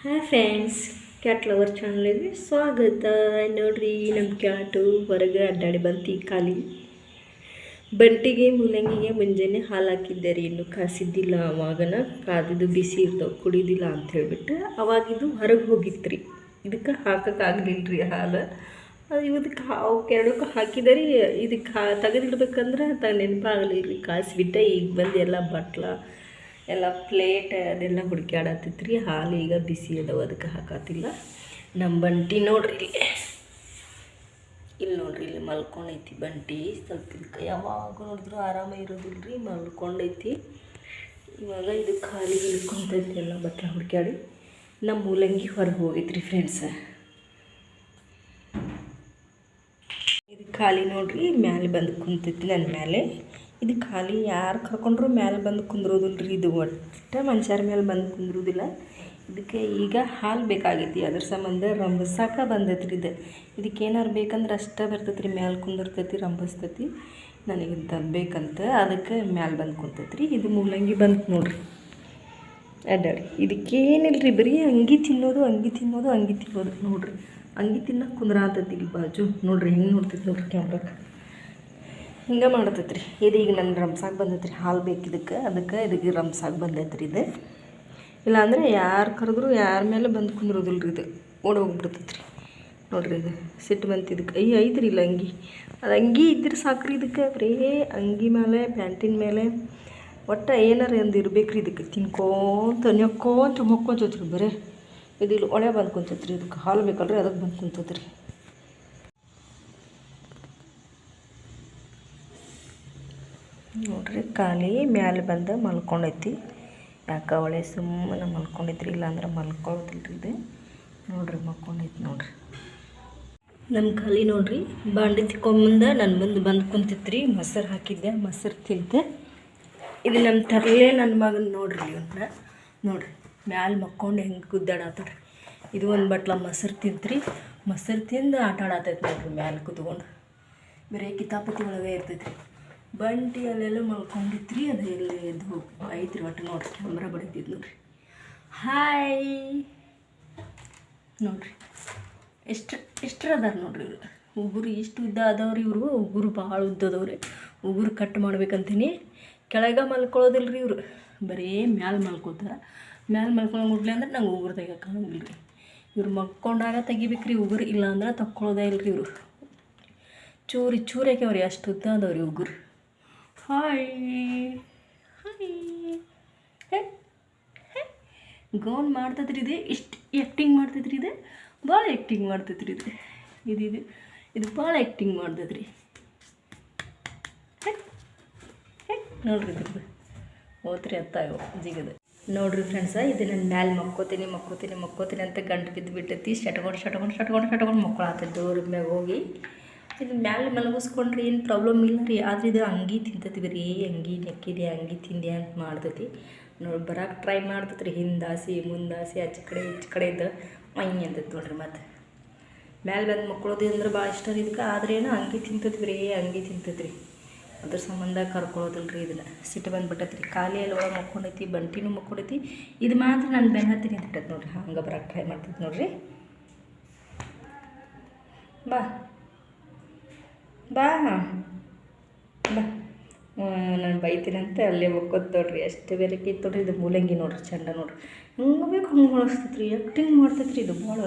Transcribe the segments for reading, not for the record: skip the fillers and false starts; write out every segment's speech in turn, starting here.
Hi friends, cat lover ಚಾನಲ್ಗೆ ಸ್ವಾಗತ. ನೋಡ್ರಿ, ನಮ್ಮ ಕ್ಯಾಟು ಹೊರಗೆ ಅಡ್ಡಾಡಿ ಬಂತು. ಖಾಲಿ ಬಂಟಿಗೆ ಮೂಲಂಗಿಗೆ ಮುಂಜಾನೆ ಹಾಲು ಹಾಕಿದ್ದೆ ರೀ, ಇನ್ನೂ ಕಾಸಿದ್ದಿಲ್ಲ. ಅವಾಗನ ಕಾದಿದ್ದು ಬಿಸಿ ಇರ್ತಾವೆ, ಕುಡಿಯೋದಿಲ್ಲ ಅಂತ ಹೇಳಿಬಿಟ್ಟು ಅವಾಗಿದ್ದು ಹೊರಗೆ ಹೋಗಿತ್ತು ರೀ. ಇದಕ್ಕೆ ಹಾಕೋಕ್ಕಾಗಲಿಲ್ಲ ರೀ ಹಾಲು. ಅದು ಇವತ್ತು ಅವಕ್ಕೆರಡಕ್ಕೂ ಹಾಕಿದೆ ರೀ. ಇದಕ್ಕೆ ತೆಗೆದಿಡ್ಬೇಕಂದ್ರೆ ನೆನಪಾಗಲಿಲ್ಲ ರೀ, ಕಾಸಿಬಿಟ್ಟೆ. ಈಗ ಬಂದು ಎಲ್ಲ ಬಟ್ಲ ಎಲ್ಲ ಪ್ಲೇಟ್ ಅದೆಲ್ಲ ಹುಡುಕ್ಯಾಡತ್ತೈತೆ ರೀ. ಹಾಲು ಈಗ ಬಿಸಿ ಅದಾವ, ಅದಕ್ಕೆ ಹಾಕತ್ತಿಲ್ಲ. ನಮ್ಮ ಬಂಟಿ ನೋಡ್ರಿ, ಇಲ್ಲಿ ನೋಡ್ರಿ, ಇಲ್ಲಿ ಮಲ್ಕೊಂಡೈತಿ ಬಂಟಿ. ಸ್ವಲ್ಪ ಇದಕ್ಕೆ ಯಾವಾಗ ನೋಡಿದ್ರು ಆರಾಮ ಇರೋದಿಲ್ಲ ರೀ, ಮಲ್ಕೊಂಡೈತಿ. ಇವಾಗ ಇದು ಖಾಲಿ ಇಳ್ಕೊಂತೈತಿ, ಎಲ್ಲ ಬಟ್ಟೆ ಹುಡುಕ್ಯಾಡಿ. ನಮ್ಮ ಮೂಲಂಗಿ ಹೊರಗೆ ಹೋಗೈತ್ರಿ ಫ್ರೆಂಡ್ಸ. ಇದು ಖಾಲಿ ನೋಡ್ರಿ, ಮ್ಯಾಲೆ ಬಂದು ಕುಂತೈತಿ ನನ್ನ ಮೇಲೆ. ಇದು ಖಾಲಿ ಯಾರು ಕರ್ಕೊಂಡ್ರು ಮೇಲೆ ಬಂದು ಕುಂದ್ರೋದಿಲ್ಲ ರೀ. ಇದು ಒಟ್ಟು ಮನುಷ್ಯರ ಮೇಲೆ ಬಂದು ಕುಂದ್ರೋದಿಲ್ಲ. ಇದಕ್ಕೆ ಈಗ ಹಾಲು ಬೇಕಾಗೈತಿ, ಅದ್ರ ಸಂಬಂಧ ರಂಬಸಾಕ ಬಂದೈತಿ ರೀ. ಇದಕ್ಕೆ ಏನಾರು ಬೇಕಂದ್ರೆ ಅಷ್ಟೇ ಬರ್ತೈತಿ ರೀ, ಮ್ಯಾಲೆ ಕುಂದಿರ್ತೈತಿ, ರಂಬಸ್ತೈತಿ. ನನಗಿಂತ ಬೇಕಂತ ಅದಕ್ಕೆ ಮ್ಯಾಲೆ ಬಂದು ಕುಂತೈತಿ ರೀ. ಇದು ಮೂಲಂಗಿ ಬಂತು ನೋಡ್ರಿ, ಅಡ್ಡಾಡಿ. ಇದಕ್ಕೇನಿಲ್ಲ ರೀ, ಬರೀ ಅಂಗಿ ತಿನ್ನೋದು ನೋಡ್ರಿ. ಅಂಗಿ ತಿನ್ನೋಕೆ ಕುಂದ್ರ ಅಂತೈತಿ ಇಲ್ಲಿ ಬಾಜು. ನೋಡ್ರಿ ಹೆಂಗೆ ನೋಡ್ತೈತಿ ನೋಡ್ರಿ ಕ್ಯಾಮ್ರಾಕ್ಕೆ, ಹಿಂಗೆ ಮಾಡ್ತೈತೆ ರೀ. ಇದೀಗ ನನ್ನ ರಂಸಾಗಿ ಬಂದೈತೆ ರೀ, ಹಾಲು ಬೇಕಿದ್ದಕ್ಕೆ. ಇದಕ್ಕೆ ರಂಸಾಗಿ ಬಂದೈತೆ ರೀ. ಇದು ಇಲ್ಲಾಂದರೆ ಯಾರು ಕರೆದ್ರು ಯಾರ ಮೇಲೆ ಬಂದು ಕುಂದ್ರೋದಿಲ್ಲ ರೀ. ಇದು ಓಡೋಗ್ಬಿಡ್ತೈತೆ ರೀ. ನೋಡ್ರಿ, ಇದು ಸಿಟ್ಟು ಬಂತು ಇದಕ್ಕೆ. ಐತ್ರಿ ಇಲ್ಲ ಅಂಗಿ, ಅದು ಅಂಗಿ ಇದ್ರೆ ಸಾಕ್ರಿ. ಇದಕ್ಕೆ ಬರೀ ಅಂಗಿ ಮೇಲೆ, ಪ್ಯಾಂಟಿನ ಮೇಲೆ ಒಟ್ಟು ಏನಾರು ಒಂದು ಇರ್ಬೇಕು ರೀ. ಇದಕ್ಕೆ ತಿನ್ಕೋತ ಮಕ್ಕೊಂತೈತೆ ರೀ. ಬರೀ ಇದು ಇಲ್ಲಿ ಒಳೆ ಬಂದು ಕುಂತೈತೆ ರೀ. ಇದಕ್ಕೆ ಹಾಲು ಬೇಕಲ್ರಿ, ಅದಕ್ಕೆ ಬಂದು ಕುಂತೈತೆ ರೀ. ನೋಡ್ರಿ, ಖಾಲಿ ಮ್ಯಾಲೆ ಬಂದು ಮಲ್ಕೊಂಡೈತಿ. ಯಾಕೆ ಅವಳೆ ಸುಮ್ಮನೆ ಮಲ್ಕೊಂಡೈತ್ರಿ, ಇಲ್ಲಾಂದ್ರೆ ಮಲ್ಕೊಳ್ಳೋದಿಲ್ಲ ರೀ. ಇದು ನೋಡ್ರಿ, ಮಲ್ಕೊಂಡೈತಿ ನೋಡ್ರಿ. ನಮ್ಮ ಖಾಲಿ ನೋಡ್ರಿ, ಬಾಂಡೆ ತಿಕ್ಕೊಂಬಂದು ನನ್ನ ಬಂದು ಕುಂತೈತ್ರಿ. ಮೊಸರು ಹಾಕಿದ್ದೆ, ಮೊಸರು ತಿಂತೆ. ಇದು ನಮ್ಮ ತರಲೇ ನನ್ನ ಮಗನ ನೋಡ್ರಿ. ಇವನ್ನ ನೋಡ್ರಿ, ಮ್ಯಾಲೆ ಮಕ್ಕೊಂಡು ಹೆಂಗೆ ಗುದ್ದಾಡತ್ತಡ್ರಿ. ಇದು ಒಂದು ಬಟ್ಲ ಮೊಸರು ತಿಂತ್ರಿ. ಮೊಸರು ತಿಂದು ಆಟ ಆಡತ್ತೈತೆ ನೋಡ್ರಿ, ಮ್ಯಾಲೆ ಕೂತ್ಕೊಂಡು. ಬರೀ ಕಿತಾಪತಿ ಒಳಗೆ ಇರ್ತೈತ್ರಿ. ಬಂಟಿ ಅಲ್ಲೆಲ್ಲ ಮಲ್ಕೊಂಡಿತ್ರಿ, ಅದು ಎಲ್ಲಿ ಎದ್ದು ಐತ್ರಿ. ಒಟ್ಟು ನೋಡ್ರಿ, ಕ್ಯಾಮ್ರಾ ಬಡಿತಿದ್ದು ನೋಡ್ರಿ. ಹಾಯ್ ನೋಡ್ರಿ, ಎಷ್ಟರ ಅದಾರ ನೋಡ್ರಿ ಇವರು. ಉಗುರು ಇಷ್ಟು ಉದ್ದ ಅದಾವ್ರಿ ಇವರು. ಉಗುರು ಭಾಳ ಉದ್ದದವ್ರಿ. ಉಗುರು ಕಟ್ ಮಾಡ್ಬೇಕಂತೀನಿ. ಕೆಳಗೆ ಮಲ್ಕೊಳ್ಳೋದಿಲ್ಲ ರೀ ಇವರು, ಬರೀ ಮ್ಯಾಲೆ ಮಲ್ಕೋತಾರೆ. ಮ್ಯಾಲೆ ಮಲ್ಕೊಳ್ಳೋ ಮುಡ್ಲಿ ಅಂದ್ರೆ ನಂಗೆ ಉಗುರು ತೆಗಿಯೋಕ್ಕಾಗಂಗಿಲ್ಲ ರೀ. ಇವ್ರು ಮಲ್ಕೊಂಡಾಗ ತೆಗಿಬೇಕ್ರಿ ಉಗುರು, ಇಲ್ಲ ಅಂದ್ರೆ ತಕ್ಕೊಳ್ಳೋದೇ ಇಲ್ಲ ರೀ ಇವರು. ಚೂರಿ ಹಾಕ್ಯವ್ರಿ, ಅಷ್ಟು ಉದ್ದ ಅದಾವ್ರಿ ಉಗುರು. ಹಾಯ್ ಗೌನ್ ಮಾಡ್ತೈತ್ರಿ. ಇಷ್ಟು ಆ್ಯಕ್ಟಿಂಗ್ ಮಾಡ್ತೈತ್ರಿ. ಭಾಳ ಆ್ಯಕ್ಟಿಂಗ್ ಮಾಡ್ತೈತ್ರಿ. ಇದು ಭಾಳ ಆ್ಯಕ್ಟಿಂಗ್ ಮಾಡ್ತೈತ್ರಿ. ನೋಡ್ರಿ, ಹೋತ್ರಿ ಅತ್ತಾಗ ಜಿಗದ. ನೋಡ್ರಿ ಫ್ರೆಂಡ್ಸ, ಇದು ನನ್ನ ಮ್ಯಾಲೆ ಮಕ್ಕೋತೀನಿ ಅಂತ ಗಂಟು ಬಿದ್ದು ಬಿಟ್ಟೈತಿ. ಶಟ್ಕೊಂಡು ಮಕ್ಕಳಾಗ್ತೈತಿ ದೂರ ಮ್ಯಾಗ ಹೋಗಿ. ಇದು ಮ್ಯಾಲೆ ಮಲಗಿಸ್ಕೊಂಡ್ರೆ ಏನು ಪ್ರಾಬ್ಲಮ್ ಇಲ್ಲ ರೀ. ಆದರೆ ಇದು ಅಂಗಿ ತಿಂತೈತಿ, ಬರೀ ಅಂಗಿ ನೆಕ್ಕಿದೆ, ಅಂಗಿ ತಿಂದೆ ಅಂತ ಮಾಡ್ತೈತಿ. ನೋಡಿ, ಬರೋಕೆ ಟ್ರೈ ಮಾಡ್ತೈತಿ ರೀ. ಹಿಂದಾಸಿ ಮುಂದಾಸಿ ಆಚೆ ಕಡೆ ಈಚೆ ಕಡೆ ಇದ್ದ ಮೈ ಅಂತೈತಿ ನೋಡ್ರಿ. ಮತ್ತು ಮ್ಯಾಲೆ ಬಂದು ಮಕ್ಕಳೋದು ಅಂದ್ರೆ ಭಾಳ ಇಷ್ಟ ರೀ ಇದಕ್ಕೆ. ಆದ್ರೇನು ಅಂಗಿ ತಿಂತೈತಿ, ಬರೀ ಅಂಗಿ ತಿಂತೈತಿ ರೀ. ಅದ್ರ ಸಂಬಂಧ ಕರ್ಕೊಳ್ಳೋದಿಲ್ಲ ರೀ. ಇದನ್ನು ಸಿಟ್ಟು ಬಂದುಬಿಟ್ಟೈತಿ ರೀ. ಖಾಲಿ ಅಲ್ಲಿ ಒಳಗೆ ಮಕ್ಕೊಂಡೈತಿ, ಬಂಟಿನೂ ಮಕ್ಕೊಂಡೈತಿ. ಇದು ಮಾತ್ರ ನಾನು ಬೆನ್ನ ಹತ್ತೀನಿ ಅಂತೈತಿ ನೋಡ್ರಿ. ಹಂಗೆ ಬರೋಕೆ ಟ್ರೈ ಮಾಡ್ತೈತಿ ನೋಡ್ರಿ. ಬಾ ನಾನು ಬೈತೀನಂತೆ ಅಲ್ಲೇ ಮಕ್ಕೋದು ನೋಡ್ರಿ. ಅಷ್ಟು ಬೇರೆಕ್ಕೆ ಇತ್ತು ನೋಡ್ರಿ. ಇದು ಮೂಲಂಗಿ ನೋಡ್ರಿ, ಚಂದ ನೋಡ್ರಿ. ಹಂಗೆ ಬೇಕು ಹಂಗೆ ಹೊಳಿಸ್ತೈತಿ ರೀ, ಆ್ಯಕ್ಟಿಂಗ್ ಮಾಡ್ತೈತಿ ರೀ. ಇದು ಭಾಳ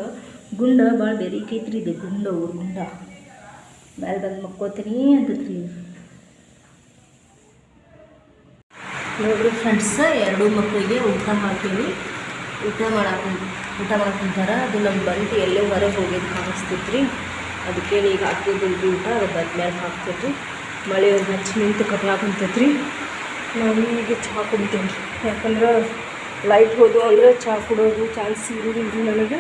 ಗುಂಡ, ಭಾಳ ಬೆರೀಕೈತಿ ರೀ. ಇದು ಗುಂಡ ಮೇಲೆ ಬಂದು ಮಕ್ಕೋತೀನಿ ಅಂತೈತಿ ರೀ. ನೋಡ್ರಿ ಫ್ರೆಂಡ್ಸ, ಎರಡೂ ಮಕ್ಕಳಿಗೆ ಊಟ ಹಾಕೀನಿ. ಊಟ ಮಾಡಕ್ಕೆ ಕುಂತಾರ. ಅದು ನಮ್ಮ ಬಂಟಿ ಎಲ್ಲೇ ಹೊರಗೆ ಹೋಗೋದು ಕಾಣಿಸ್ತೈತಿ ರೀ. ಅದಕ್ಕೆ ಈಗ ಹಾಕಿದ್ರಿ ಊಟ. ಅದು ಬದ್ಮೇಲೆ ಹಾಕ್ತೈತಿ ರೀ. ಮಳೆ ಹಚ್ಚಿ ನಿಂತು ಕಟ್ಲಾಕಂತೈತಿ ರೀ. ನಾವು ಈಗ ಚಹಾ ಕುಡಿತೇವೆ ರೀ. ಯಾಕಂದ್ರೆ ಲೈಟ್ ಹೋದು ಅಂದರೆ ಚಹಾ ಕುಡೋದು ಚಾನ್ಸ್ ಇರೋದಿಲ್ಲ ರೀ ನನಗೆ.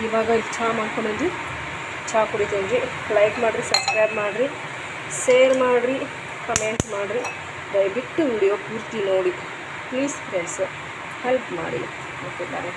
ಇವಾಗ ಚಹಾ ಮಾಡ್ಕೊಂಡ್ರಿ, ಚಹಾ ಕುಡಿತೇವೆ ರೀ. ಲೈಕ್ ಮಾಡಿರಿ, ಸಬ್ಸ್ಕ್ರೈಬ್ ಮಾಡಿರಿ, ಶೇರ್ ಮಾಡಿರಿ, ಕಮೆಂಟ್ ಮಾಡಿರಿ. ದಯವಿಟ್ಟು ವಿಡಿಯೋ ಪೂರ್ತಿ ನೋಡಿ ಪ್ಲೀಸ್ ಫ್ರೆಂಡ್ಸ್, ಹೆಲ್ಪ್ ಮಾಡಿ. ಓಕೆ ಬಾಯ್.